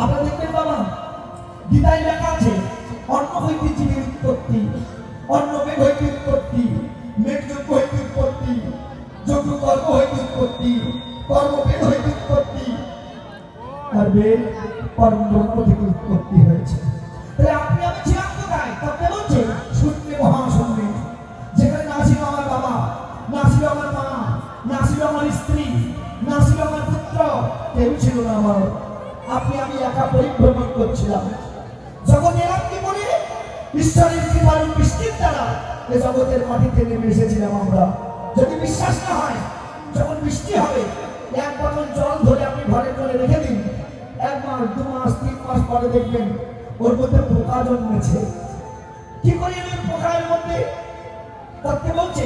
আপনারা দেখবেন বাবা, গীতায় লেখা আছে অন্ন হইতে জীবের উৎপত্তি, অন্ন মেঘ হইতে উৎপত্তি, মেঘযোগ্য হইতে উৎপত্তি, যোগ্য কর্ম হইতে উৎপত্তি, কর্মবেদ হইতে উৎপত্তি, আর বেদ পরম ব্রহ্ম থেকে উৎপত্তি হয়েছে। তাহলে আপনি আমি ছিলাম কোথায়? তাতে বলছে শূন্য মহাশূন্যে, যেখানে না ছিল আমার বাবা, না ছিল আমার মা, না ছিল আমার স্ত্রী, না ছিল আমার পুত্র, কেউ ছিল না আমার। আপনি আমি একা পরিভ্রমণ করছিলাম। যখন এলাম কি বলে ঈশ্বরের কৃপার বৃষ্টির দ্বারা এই জগতের মাটিতে নেমে এসেছিলাম আমরা। যদি বিশ্বাস না হয়, যখন বৃষ্টি হবে এক বোতল জল ধরে আপনি ঘরে করে রেখে দিন, 1 মাস 2 মাস 3 মাস পরে দেখবেন ওর মধ্যে পোকা জন্মেছে। কি করে এর পোকার মধ্যে? তাতে বলছে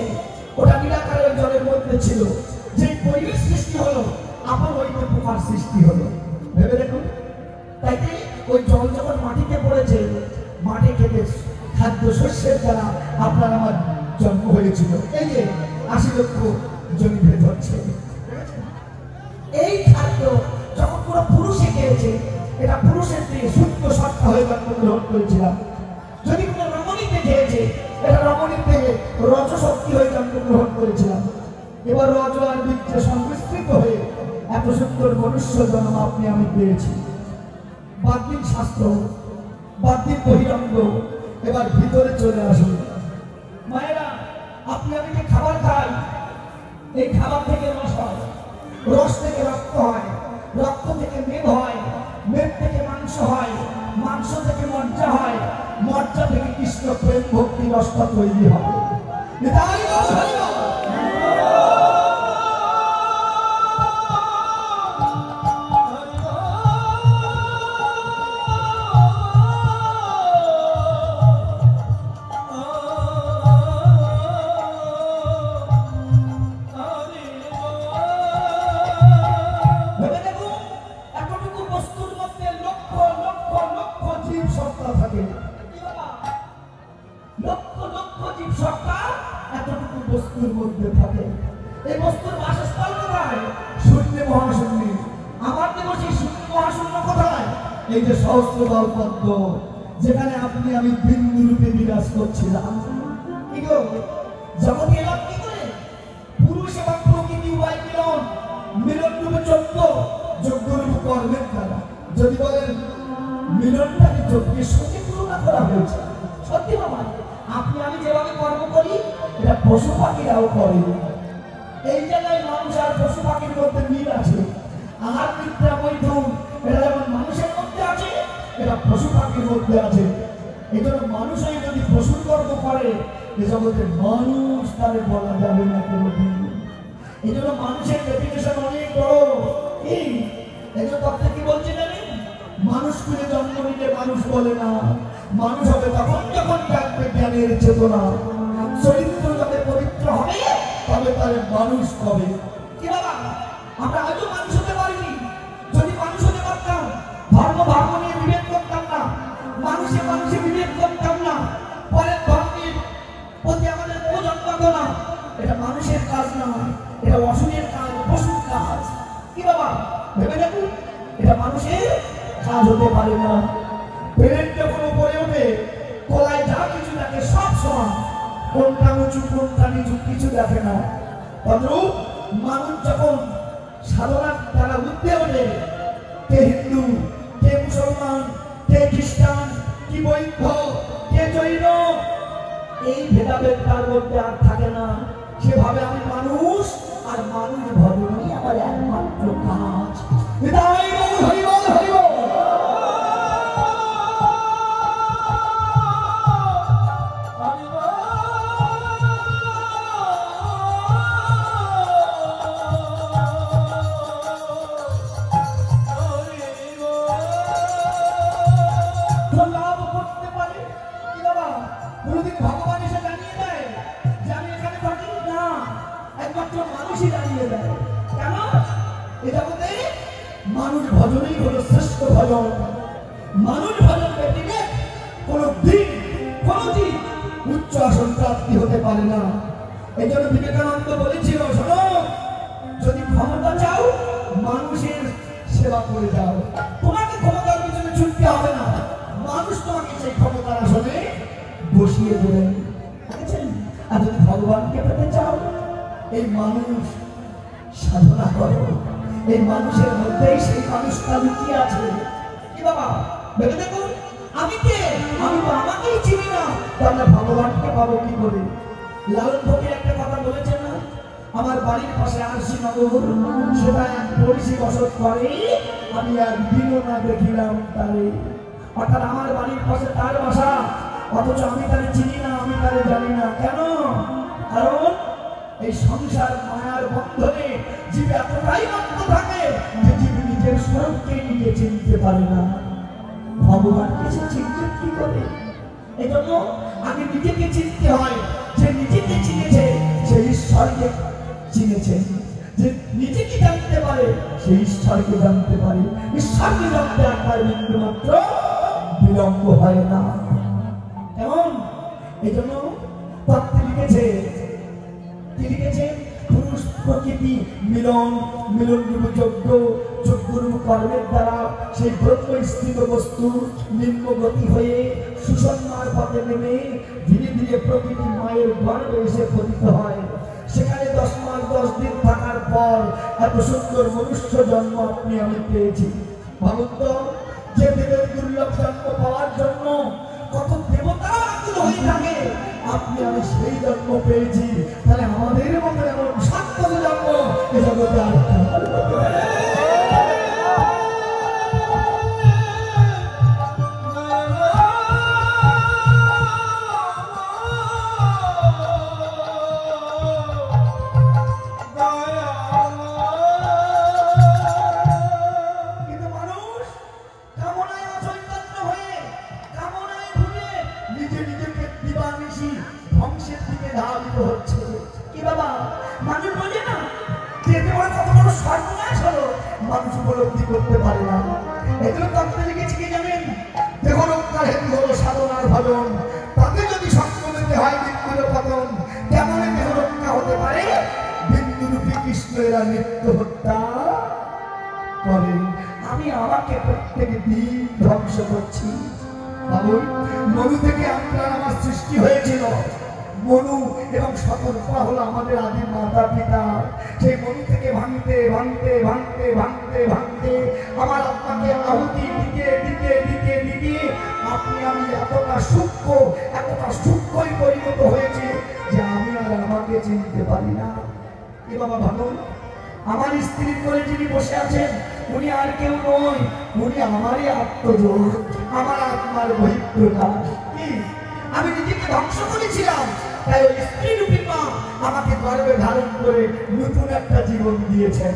ওটা নিরাকারের জলের মধ্যে ছিল, যে পরিবেশ সৃষ্টি হলো আবার ওই পোকার সৃষ্টি হলো। ভেবে দেখুন। তাই ওই জল যখন মাটিতে পড়েছে, মাটি খেতে খাদ্য শস্যের দ্বারা আপনার আমার জন্ম হয়েছিল। এই যে 80 লক্ষ জমি ভেদ হচ্ছে, এই খাদ্য যখন পুরো পুরুষে খেয়েছে, এটা পুরুষের থেকে শুদ্ধ সত্তা হয়ে জন্মগ্রহণ করেছিলাম। যদি কোনো রমণীতে খেয়েছে, এটা রমণীর থেকে রজশক্তি হয়ে জন্মগ্রহণ করেছিলাম। এবার রজ আর বীর্যে সংমিশ্রিত হয়ে এত সুন্দর মনুষ্য জন্ম আপনি আমি পেয়েছি। বাদ দিন শাস্ত্র, বাদ দিন বহিরঙ্গ, এবার ভিতরে চলে আসুন। মায়েরা, আপনি আমি যে খাবার খাই, এই খাবার থেকে রস হয়, রস থেকে রক্ত হয়, রক্ত থেকে মেদ হয়, মেদ থেকে মাংস হয়, মাংস থেকে মজ্জা হয়, মজ্জা থেকে কৃষ্ণ প্রেম ভক্তি রসটা তৈরি হবে। এটাই রস হয়। বস্তুর মধ্যে থাকে। এই বস্তুর বাসস্থান কোথায়? শূন্য মহাশূন্যে। আমার দেব সেই শূন্য মহাশূন্য কোথায়? এই যে সহস্রদল পদ্ম, যেখানে আপনি আমি বিন্দু রূপে বিরাজ করছিলাম। কি গো, জগৎ এলাম কি করে? পুরুষ এবং প্রকৃতি উভয় মিলন, মিলন রূপে যোগ্য, যোগ্য রূপ কর্মের দ্বারা। যদি বলেন মিলনটাকে যোগ্যের সঙ্গে তুলনা করা হয়েছে, সত্যি বাবা, আপনি আমি যেভাবে কর্ম করি এটা পশু পাখিরাও করে। এই জায়গায় মানুষ আর পশু পাখির মধ্যে মিল আছে। আহার বিদ্যা বৈঠন, এটা যেমন মানুষের মধ্যে আছে, এটা পশু পাখির মধ্যে আছে। এই জন্য মানুষই যদি পশুর কর্ম করে, এ জগতে মানুষ তারে বলা যাবে না কোনোদিন। এই জন্য মানুষের ডেফিনেশন অনেক বড়। এই জন্য আপনি কি বলছেন জানেন? মানুষ খুলে জন্ম নিলে মানুষ বলে না, মানুষ হবে তখন যখন থাকবে জ্ঞানের চেতনা, চরিত্র যাতে পবিত্র হবে, তবে তার মানুষ হবে। কি বাবা, আমরা আজও মানুষ হতে পারিনি। যদি মানুষ হতে পারতাম, ধর্ম ধর্ম নিয়ে বিভেদ করতাম না, মানুষে মানুষে বিভেদ করতাম না, পরের ধর্মের প্রতি আমাদের জন্মাতো না। এটা মানুষের কাজ নয়, এটা অসুরের কাজ, পশুর কাজ। কি বাবা, ভেবে দেখুন, এটা মানুষের কাজ হতে পারে না। ব্রেন যখন উপরে ওঠে, তলায় যা কিছু দেখে সব সমান, কোনটা উঁচু কোনটা নিচু কিছু দেখে না। তদ্রূপ মানুষ যখন সাধনার দ্বারা উঠতে ওঠে, কে হিন্দু, কে মুসলমান, কে খ্রিস্টান, কি বৌদ্ধ, কে জৈন, এই ভেদাভেদ তার মধ্যে আর থাকে না। সেভাবে আমি মানুষ, আর মানুষ ভজনই আমার একমাত্র কাজ। হৃদয় হরিবল হরিবল। মানুষ ভজনই হলো শ্রেষ্ঠ ভজন। মানুষ ভজন ব্যতীত কোনদিন কোনদিন উচ্চ আসন প্রাপ্তি হতে পারে না। এই জন্য বিবেকানন্দ বলেছিল, শোনো, যদি ক্ষমতা চাও মানুষের সেবা করে যাও। তোমাকে ক্ষমতার বসিয়ে দেবেন। আর যদি ভগবানকে পেতে চাও, এই মানুষ সাধনা করো। এই মানুষের মধ্যেই সেই মানুষটা লুকিয়ে আছে। কি বাবা ভেবে দেখুন, আমি কে? আমি তো আমাকেই চিনি না, তাহলে ভগবানকে পাবো কি করে? লালন ফকির একটা কথা বলেছে না, আমার বাড়ির পাশে আরসি নগর, সেটা এক পড়শি বসত করে, আমি একদিনও না দেখিলাম তারে। অর্থাৎ আমার বাড়ির পাশে তার বাসা, অথচ আমি তারে চিনি না, আমি তারে জানি না। কেন? কারণ এই সংসার মায়ার বন্ধনে জীব এতটাই মত্ত থাকে যে জীব নিজের স্বরূপকে নিজে চিনতে পারে না। ভগবানকে সে চিনতে কি করে? এই জন্য আগে নিজেকে চিনতে হয়। যে নিজেকে চিনেছে সে ঈশ্বরকে চিনেছে। যে নিজেকে জানতে পারে সে ঈশ্বরকে জানতে পারে। ঈশ্বরকে জানতে আপনার বিন্দু মাত্র বিলম্ব হয় না। কেমন? এই জন্য তত্ত্বে লিখেছে, কি লিখেছে? পুরুষ প্রকৃতি মিলন, মিলন রূপ যজ্ঞ, যজ্ঞ রূপ কর্মের দ্বারা সেই ব্রহ্ম স্থিত বস্তু নিম্ন গতি হয়ে সুষমার পথে নেমে ধীরে ধীরে প্রকৃতি মায়ের গর্ভে এসে পতিত হয়। সেখানে 10 মাস 10 দিন থাকার পর এত সুন্দর মনুষ্য জন্ম আপনি আমি পেয়েছি। ভাবুন তো, যে দেবের দুর্লভ জন্ম পাওয়ার জন্য কত দেবতা আকুল হয়ে থাকে, আপনি আমি সেই জন্ম পেয়েছি। তাহলে আমাদের মতো এমন সার্থক জন্ম এ জগতে আর মানুষ উপলব্ধি করতে পারে না। এগুলো তত্ত্বে লিখেছি কি জানেন? দেহরক্ষার হেতু হলো সাধনার ভজন, তাতে যদি সংক্রমিত হয় বিন্দুর পতন, কেমন দেহরক্ষা হতে পারে? বিন্দুরূপী কৃষ্ণ এরা নিত্য হত্যা করে। আমি আমাকে প্রত্যেক দিন ধ্বংস করছি। ভাবুন, মনু থেকে আপনার আমার সৃষ্টি হয়েছিল। মনু এবং শতরূপা হলো আমাদের আদি মাতা পিতা। সেই মনু থেকে ভাঙতে ভাঙতে ভাঙতে ভাঙতে ভাঙতে আমার আত্মাকে আহুতি দিতে দিতে দিতে দিতে আপনি আমি এতটা সূক্ষ্মই পরিণত হয়েছে যে আমি আর আমাকে চিনতে পারি না। এ বাবা ভাবুন, আমার স্ত্রীর করে যিনি বসে আছেন উনি আর কেউ নয়, উনি আমারই আত্মজোর, আমার আত্মার বহিঃপ্রকাশ। কি আমি নিজেকে ধ্বংস করেছিলাম, তাই ওই স্ত্রী রূপী মা আমাকে গর্ভে ধারণ করে নতুন একটা জীবন দিয়েছেন।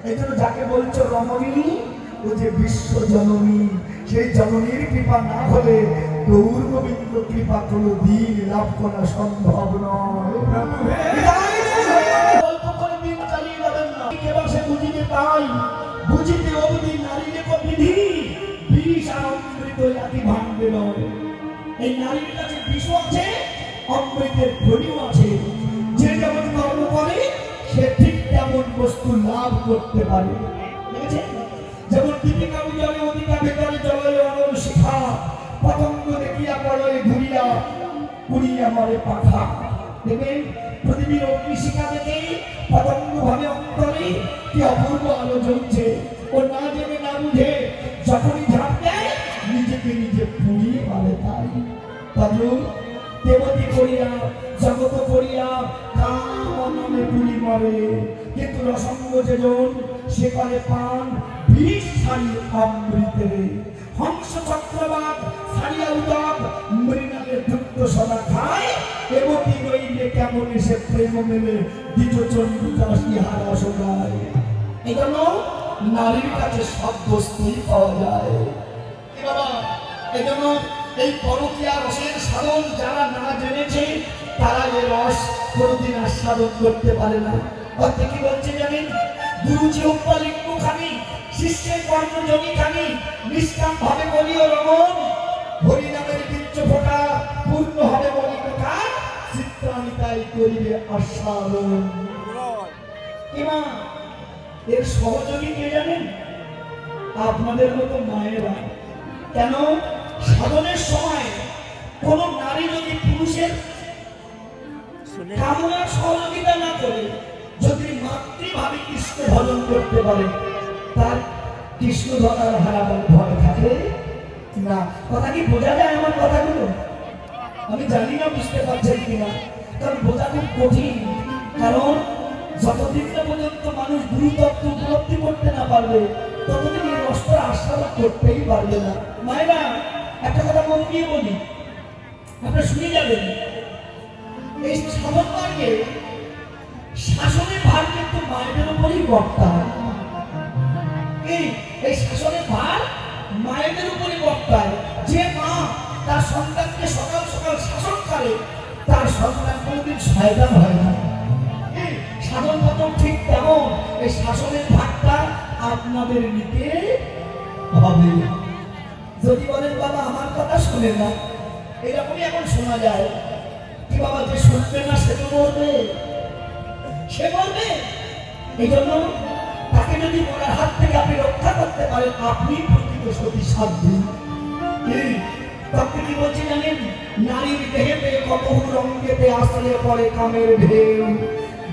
এই জন্য যাকে বলছো রমণী, ও যে বিশ্ব জননী, সেই জননীর কৃপা না হলে গৌর গোবিন্দ কৃপা কোনো দিন লাভ করা সম্ভব নয়। অল্প করে দিন চালিয়ে যাবেন না, কেবল সে বুঝিতে তাই বুঝিতে অবধি নারীর বিধি বিষ আর অমৃত একই ভাঙবে নয়। এই নারীর কাছে বিষ আছে, অমৃতের ধ্বনিও আছে। যে যেমন কর্ম করে সে ঠিক তেমন বস্তু লাভ করতে পারে। যেমন দীপিকা উজালে অধিকা ভেতরে জলে অনল শিখা, পতঙ্গ দেখিয়া পড়ে ঘুরিয়া উড়িয়া মারে পাখা। দেখবেন পৃথিবীর অগ্নিশিখা দেখে পতঙ্গ ভাবে অন্তরে কি অপূর্ব আলো জ্বলছে। ও না জেনে না বুঝে যখনই ঝাঁপ দেয় নিজেকে নিজে পুড়িয়ে মারে। তাই তখন দেবতী করিয়া জগত করিয়া কামনে পুড়ি মরে, কিন্তু রসঙ্গ যেজন সে করে পান বিষ ছাড়ি অমৃতের। হংস চক্রবাদ ছাড়িয়া উদক মৃণালের দুগ্ধ সদা খায়, দেবতী রইলে কেমন এসে প্রেম মেলে দ্বিজ চন্দ্রিকাশি হারা শোনায়। এই জন্য নারীর কাছে সব বস্তুই পাওয়া যায়। এই জন্য এই পরকীয়া রসের সাধন যারা না জেনেছে তারা এই রস কোনদিন আস্বাদন করতে পারে না। অর্থে কি বলছে জানেন? গুরুজি উপলিঙ্গ খানি, শিষ্যের কর্মযোগী খানি, নিষ্কাম ভাবে বলিও রমন, হরিনামের বীর্য ফোটা পূর্ণ হবে বলি কথা, চিত্রামিতাই করিবে আস্বাদন। কিমা এর সহযোগী কে জানেন? আপনাদের মতো মায়েরা। কেন? সাধনের সময় কোন নারী যদি পুরুষের কামনার সহযোগিতা না করে যদি মাতৃভাবে কৃষ্ণ ভজন করতে পারে, তার কৃষ্ণ ধরার হারাবার ভয় থাকে না। কথা কি বোঝা যায় আমার কথাগুলো? আমি জানি না বুঝতে পারছেন কিনা, কারণ বোঝা খুব কঠিন। কারণ যতদিন না পর্যন্ত মানুষ গুরু তত্ত্ব উপলব্ধি করতে না পারবে, ততদিন এই রসটা আস্বাদন করতেই পারবে না। মায়েরা, একটা কথা মন দিয়ে বলি, আপনারা শুনে যাবেন, এই সাধন মার্গে শাসনের ভার কিন্তু মায়েদের উপরই বর্তায়। এই শাসনের ভার মায়েদের উপরই বর্তায়। যে মা তার সন্তানকে সকাল সকাল শাসন করে, তার সন্তান কোনোদিন শয়তান হয় না। সাধন পতন ঠিক তেমন, এই শাসনের ভাগটা আপনাদের নিতে হবে। যদি বলেন বাবা আমার কথা শুনে না, এরকমই এখন শোনা যায় কি বাবা, যে শুনবে না সে তো বলবে, সে বলবে। এই জন্য তাকে যদি মরার হাত থেকে আপনি রক্ষা করতে পারেন, আপনি প্রকৃত সতী সাধ্যী। তখন কি বলছি জানেন? নারীর দেহেতে কত রঙ্গেতে আসলে পরে কামের ঢেউ,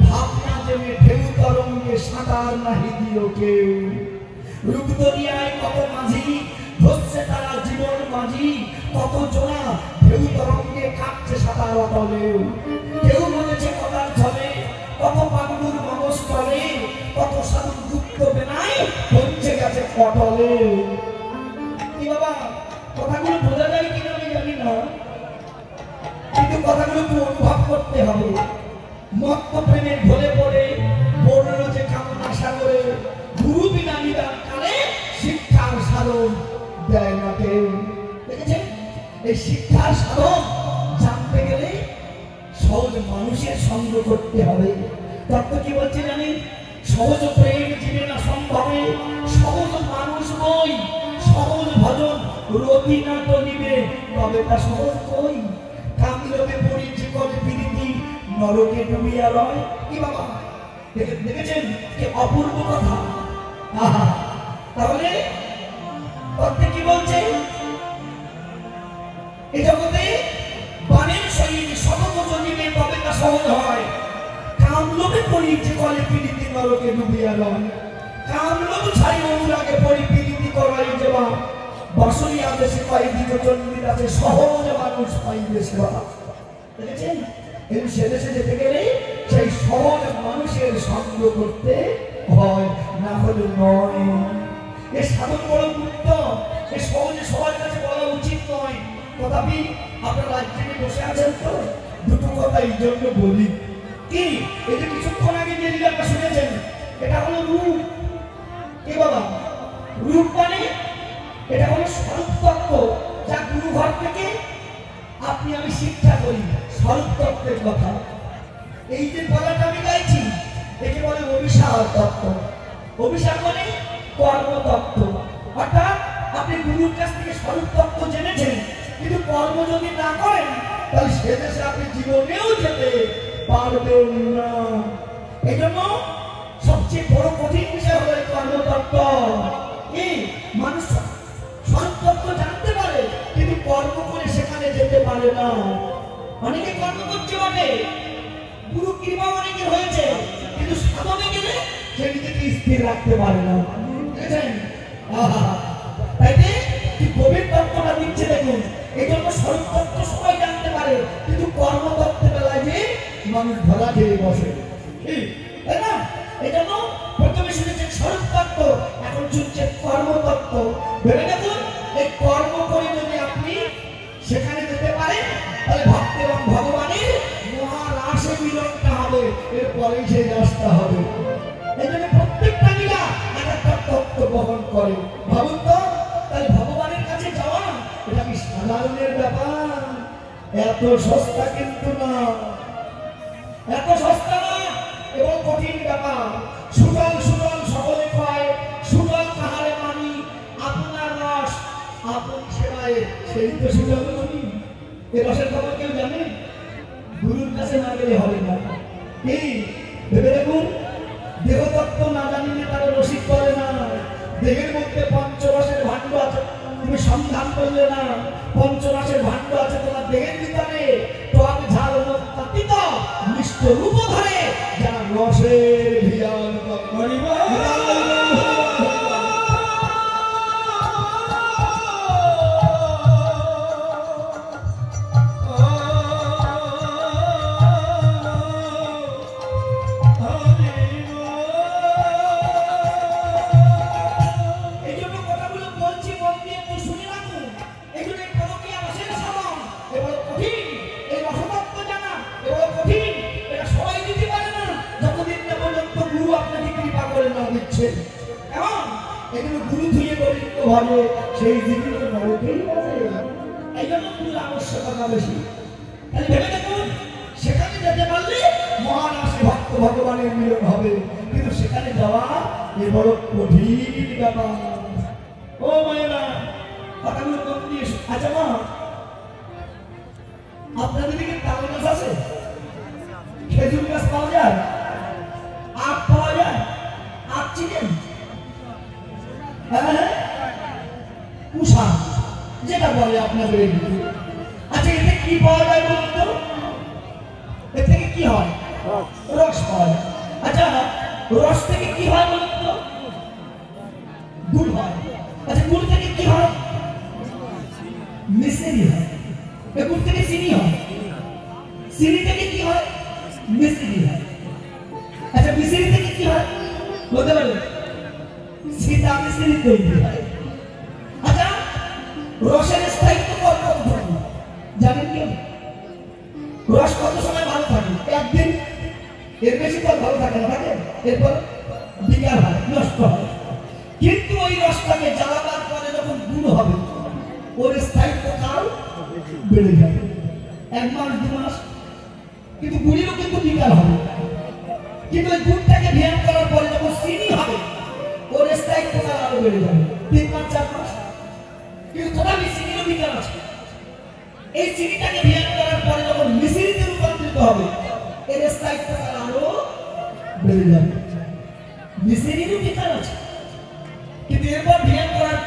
ভাবনা জেনে ঢেউ তরঙ্গে সাঁতার নাহি দিও কেউ। রূপ দুনিয়ায় কত মাঝি ধরছে তারা জীবন মাঝি, কত জোনা ঢেউ তরঙ্গে কাটছে সাঁতার অটলেও। কেউ বলেছে কথার ছলে, কত পাণ্ডুর মগজ তলে, কত সাধু গুপ্ত বেনায় পৌঁছে গেছে পটলে। কি বাবা, কথাগুলো বোঝা যায় কিনা আমি জানি না, কিন্তু কথাগুলো একটু অনুভব করতে হবে। মত্ত প্রেমের ঢলে পড়ে পড়ল যে কামনা সাগরে, গুরু বিনা নিদান কালে শিক্ষার সাধন দেয় না কেউ। দেখেছেন, এই শিক্ষার সাধন জানতে গেলে সহজ মানুষের সঙ্গ করতে হবে। তত্ত্ব কি বলছে জানেন? সহজ প্রেম জীবে না সম্ভবে, সহজ মানুষ বই, সহজ ভজন রতি না তো নিবে, তবে তা সহজ কই। কামিলবে পড়ি যে করে প্রীতি, নরকে ডুবিয়া রয়। কি বাবা, দেখেছেন কি অপূর্ব কথা? তাহলে তত্ত্বে কি বলছে? এই জগতে বাণের সহিত শতকোটি নিবে, তবে তা সহজ হয়। কামলোভে পড়ি যে করে প্রীতি, নরকে ডুবিয়া রয়। কামলোভ ছাড়ি অনুরাগে পড়ি প্রীতি করাই যেবা, বসরি আদেশে পাই দিগ চন্ডির আছে, সহজ মানুষ পাইবে সেবা। দেখেছেন, এই সেদেশে যেতে গেলে সেই সহজ মানুষের সঙ্গ করতে হয়, না হলে নয়। এই সাধন বড় গুরুত্ব, এই সহজে সবার কাছে বলা উচিত নয়। তথাপি আপনার রাজ্যে বসে আছেন তো, দুটো কথা এই জন্য বলি। কি, এই যে কিছুক্ষণ আগে যে লীলাটা শুনেছেন, এটা হলো রূপ। কি বাবা, রূপ মানে এটা হলো স্বরূপ তত্ত্ব, যা গুরু ঘর থেকে আপনি আমি শিক্ষা করি, স্বরূপ তত্ত্বের কথা। এই যে পদাটা আমি গাইছি, একে বলে অভিসার তত্ত্ব। অভিসার মানে কর্মতত্ত্ব। অর্থাৎ আপনি গুরুর কাছ থেকে স্বরূপ তত্ত্ব জেনেছেন, কিন্তু কর্ম যদি না করেন, তাহলে সে দেশে আপনি জীবনেও যেতে পারবেন না। এই জন্য সবচেয়ে বড় কঠিন বিষয় হলো কর্মতত্ত্ব। কি, মানুষ স্বরূপ তত্ত্ব জানতে পারে, কিন্তু কর্ম করে সেখানে যেতে পারে না। অনেকে কর্ম করছে বটে, গুরু কৃপা অনেকের হয়েছে, কিন্তু সাধনে গেলে সে নিজেকে স্থির রাখতে পারে না। বুঝেছেন? তাই কি গভীর তত্ত্বটা দিচ্ছে দেখুন। এই জন্য স্বরূপ তত্ত্ব সবাই জানতে পারে, কিন্তু কর্মতত্ত্বের বেলায় যে মানুষ ধরা খেয়ে বসে, তাই না? এই জন্য প্রথমে শুনেছেন স্বরূপ তত্ত্ব, এখন শুনছেন কর্মতত্ত্ব। ভেবে দেখুন, এই কর্ম করে যদি আপনি সেখানে যেতে পারেন, তাহলে ভক্ত এবং ভগবানের মহারাসে মিলনটা হবে, এরপরেই সেই রাস্তা হবে। এই জন্য প্রত্যেকটা লীলা এক একটা তত্ত্ব বহন করে। ভাবুন তো, তাহলে ভগবানের কাছে যাওয়া এটা কি সাধারণের ব্যাপার? এত সস্তা কিন্তু না, এত সস্তা না, এবং কঠিন ব্যাপার। সুতল সুতল সকলে পায়, সুতল কাহারে মানি, আপনার রস আপন সেবায়, সেই তো সুতল মানি। এই রসের খবর কেউ জানে? গুরুর কাছে না গেলে হবে না। এই ভেবে দেখুন, দেহতত্ত্ব না জানিলে তারা রসিক করে না। দেহের মধ্যে পঞ্চরসের ভাণ্ড আছে, তুমি সন্ধান করলে না। পঞ্চরসের ভাণ্ড আছে তোমার দেহে, ভরে সেই জীবিত নরকেই বাজে। এই জন্য গুরুর আবশ্যকতা বেশি। তাহলে ভেবে দেখুন, সেখানে যেতে পারলে মহান আসে ভক্ত ভগবানের মিলন হবে, কিন্তু সেখানে যাওয়া এ বড় কঠিন ব্যাপার। ও মায়েরা, কথাগুলো মন দিয়ে। আচ্ছা মা, আপনাদের দিকে তাল গাছ আছে? খেজুর গাছ পাওয়া যায়? আখ পাওয়া যায়? আখ চিনেন? হ্যাঁ, কুষা যেটা বলে আপনাদের এদিকে। আচ্ছা, এতে কি পাওয়া যায় বলুন তো? এর থেকে কি হয়? রস পাওয়া যায়। আচ্ছা, রস থেকে কি হয় বলুন তো? গুড় হয়। আচ্ছা, গুড় থেকে কি হয়? মিশ্রি হয়। গুড় থেকে চিনি হয়। চিনি থেকে কি হয়? মিশ্রি হয়। আচ্ছা, মিশ্রি থেকে কি হয় বলতে পারবেন? সীতা মিশ্রি তৈরি হয়। আচ্ছা, রসের স্থায়িত্ব কত থাকে জানেন কি? রস কত সময় ভালো থাকে? একদিন, এর বেশি তো ভালো থাকে না, থাকে এরপর বিকার হয়, নষ্ট হয়। কিন্তু ওই রসটাকে জ্বালাবার পরে যখন গুণ হবে, ওর স্থায়িত্ব কাল বেড়ে যাবে, 1 মাস 2 মাস। কিন্তু গুড়িরও কিন্তু বিকার হবে। কিন্তু ওই গুড়টাকে ধ্যান করার পরে যখন চিনি হবে, ওর স্থায়িত্ব কাল আরো বেড়ে যাবে, 3 মাস 4 মাস। কিন্তু তথাপি চিনিরও বিকার আছে। এই চিনিটাকে ধ্যান করার পরে যখন মিশ্রিতে রূপান্তরিত হবে, এর স্থায়িত্ব কাল আরো বেড়ে যাবে। মিশ্রিরও বিকার আছে, কিন্তু এরপর ধ্যান করার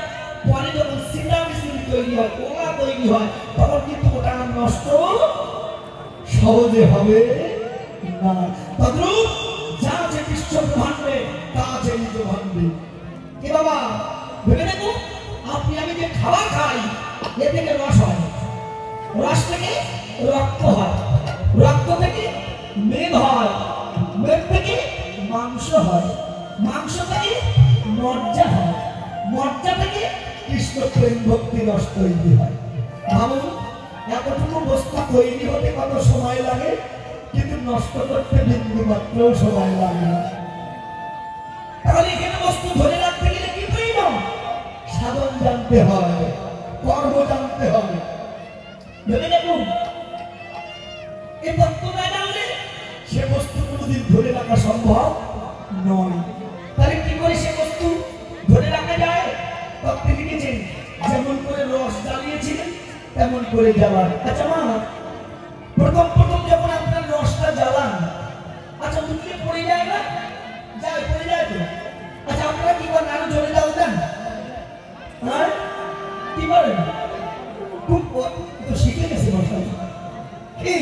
পরে যখন সীতা মিশ্রি তৈরি হয়, ওলা তৈরি হয়, তখন কিন্তু ওটা নষ্ট সহজে হবে না। তদ্রূপ যা আছে বিশ্ব ব্রহ্মাণ্ডে তা আছে নিজ ভাণ্ডে। এ বাবা, ভেবে দেখুন, আপনি আমি যে খাবার খাই, এ থেকে রস হয়, রস থেকে রক্ত হয়, রক্ত থেকে মেদ হয়, মেদ থেকে মাংস হয়, মাংস থেকে মজ্জা হয়, মজ্জা থেকে কৃষ্ণ প্রেম ভক্তি রস তৈরি হয়। ভাবুন, এতটুকু বস্তু তৈরি হতে কত সময় লাগে, কিন্তু নষ্ট করতে বিন্দু মাত্র সময় লাগে না। তাহলে এখানে বস্তু ধরে রাখতে গেলে কি প্রয়োজন? সাধন জানতে হয়, কর্ম জানতে হবে। ভেবে দেখুন, এই তত্ত্ব না জানলে সে বস্তু কোনোদিন ধরে রাখা সম্ভব নয়। তাহলে কি করে সে বস্তু ধরে রাখা যায়? তত্ত্বে লিখেছেন, যেমন করে রস জ্বালিয়েছিলেন তেমন করে জ্বালান। আচ্ছা মা, প্রথম প্রথম যখন আপনার রসটা জ্বালান, আচ্ছা উঠলে পড়ে যায় না? যায়, পড়ে যায় তো। আচ্ছা, আপনারা কি করেন? আরো জোরে জ্বাল দেন? হ্যাঁ, কি করেন? খুব তো শিখে গেছে মশাই। কি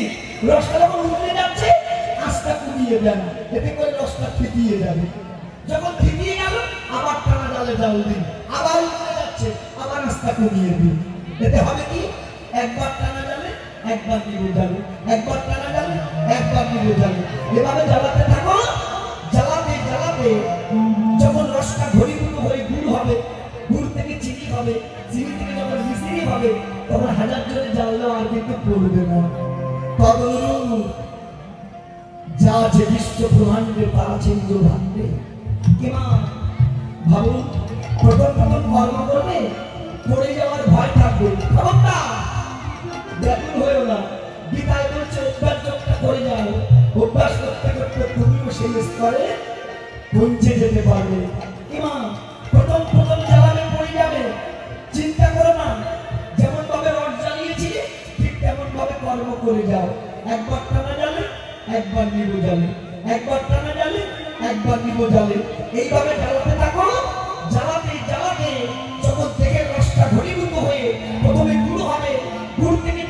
রসটা যখন উঠলে যাচ্ছে, আস্তা কমিয়ে দেন, এতে করে রসটা ফিটিয়ে যাবে। যখন ফিটিয়ে গেল, আবার টানা জালে জাল দিন, আবার উঠলে যাচ্ছে, আবার আস্তা কমিয়ে দিন। এতে হবে কি? একবার টানা জালে, একবার নিভে যাবে, একবার টানা জালে, একবার নিভে যাবে। এভাবে জ্বালাতে থাকো। জ্বালাতে জ্বালাতে যখন রসটা ঘনীভূত হয়ে গুড় হবে, গুড় থেকে চিনি হবে, চিনি থেকে যখন মিশ্রি হবে, তখন হাজার জোরে জ্বাললেও আর কিন্তু পড়বে না। তদনুরূপ যা আছে বিশ্ব ব্রহ্মাণ্ডে তা আছে নিজ ভাণ্ডে। কিমা ভাবুন, প্রথম প্রথম কর্ম করবে, পড়ে যাওয়ার ভয় থাকবে, খবরদার ব্যাকুল হয়েও না। গীতায় বলছে, অভ্যাস যোগটা করে যাও, অভ্যাস করতে করতে তুমিও সেই স্তরে পৌঁছে যেতে পারবে। কিমা প্রথম প্রথম জ্বালাবে, পড়ে যাবে, চিন্তা করো না। যেমন ভাবে রস জ্বালিয়েছিলে, ঠিক তেমন ভাবে কর্ম করে যাও। একবার টানা জ্বালে, একবার নিভে জ্বালে, একবার টানা জ্বালে, একবার নিভে জ্বালে। এইভাবে জ্বালাতে থাকো। জ্বালাতে জ্বালাতে যখন থেকে রসটা ঘনীভূত হয়ে প্রথমে গুড় হবে, গুড় থেকে